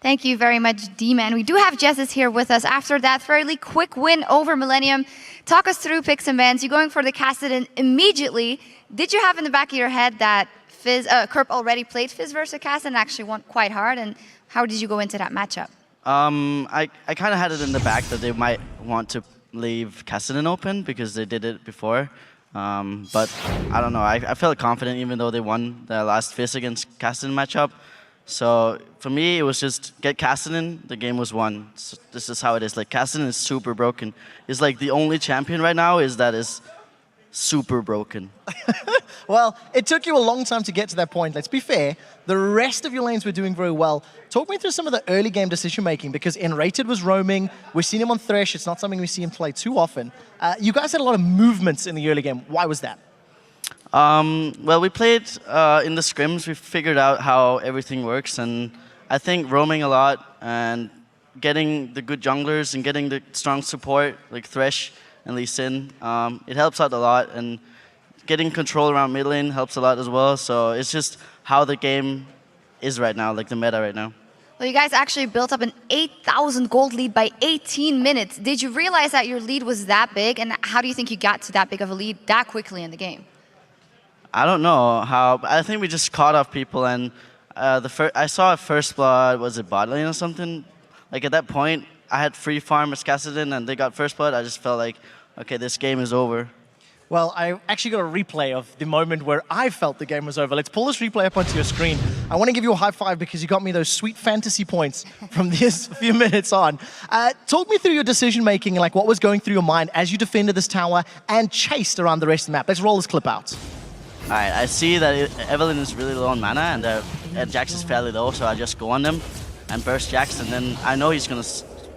Thank you very much, D-Man. We do have Jesses here with us after that fairly quick win over Millenium. Talk us through picks and bans. You're going for the Kassadin immediately. Did you have in the back of your head that Kerp already played Fizz versus Kassadin and actually won quite hard? And how did you go into that matchup? I kind of had it in the back that they might want to leave Kassadin open because they did it before. But I don't know. I felt confident even though they won the last Fizz against Kassadin matchup. So for me, it was just get Kassadin, the game was won. So this is how it is. Like, Kassadin is super broken. It's like the only champion right now is super broken. Well, it took you a long time to get to that point. Let's be fair. The rest of your lanes were doing very well. Talk me through some of the early game decision making, because N-Rated was roaming. We've seen him on Thresh. It's not something we see him play too often. You guys had a lot of movements in the early game. Why was that? Well, we played in the scrims. We figured out how everything works, and I think roaming a lot and getting the good junglers and getting the strong support like Thresh and Lee Sin, it helps out a lot, and getting control around mid lane helps a lot as well. So it's just how the game is right now, like the meta right now. Well, you guys actually built up an 8,000 gold lead by 18 minutes. Did you realize that your lead was that big, and how do you think you got to that big of a lead that quickly in the game? I don't know how. I think we just caught off people, and I saw a first blood. Was it bot lane or something? Like at that point, I had free farm as Kassadin, and they got first blood. I just felt like, okay, this game is over. Well, I actually got a replay of the moment where I felt the game was over. Let's pull this replay up onto your screen. I want to give you a high five because you got me those sweet fantasy points from this few minutes on. Talk me through your decision making, like what was going through your mind as you defended this tower and chased around the rest of the map. Let's roll this clip out. Alright, I see that Evelynn is really low on mana, and Jax is fairly low, so I just go on them and burst Jax, and then I know he's gonna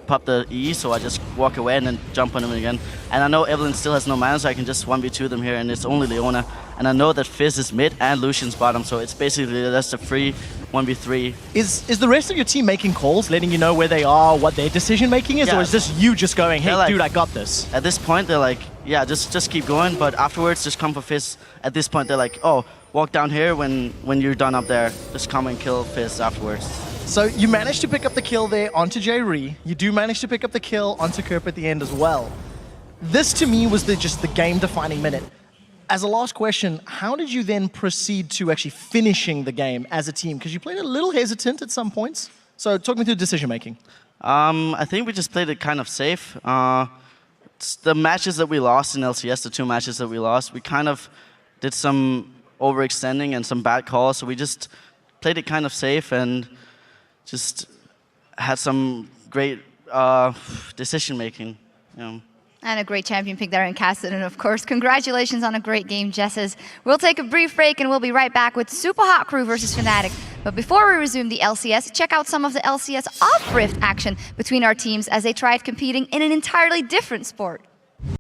pop the E, so I just walk away and then jump on him again. And I know Evelynn still has no mana, so I can just 1v2 them here, and it's only Leona. And I know that Fizz is mid and Lucian's bottom, so it's basically just a free 1v3. Is the rest of your team making calls, letting you know where they are, what their decision making is, or is this you just going, hey, like, dude, I got this? At this point, they're like, yeah, just keep going, but afterwards, just come for Fizz. At this point, they're like, oh, walk down here when you're done up there. Just come and kill Fizz afterwards. So you managed to pick up the kill there onto J-Ree. You do manage to pick up the kill onto Kerp at the end as well. This, to me, was just the game-defining minute. As a last question, how did you then proceed to actually finishing the game as a team? Because you played a little hesitant at some points. So talk me through decision-making. I think we just played it kind of safe. The matches that we lost in LCS, the 2 matches that we lost, we kind of did some overextending and some bad calls. So we just played it kind of safe and just had some great decision-making. You know. And a great champion pick there in Kassadin, of course. Congratulations on a great game, Jesses. We'll take a brief break and we'll be right back with Super Hot Crew versus Fnatic. But before we resume the LCS, check out some of the LCS off-Rift action between our teams as they tried competing in an entirely different sport.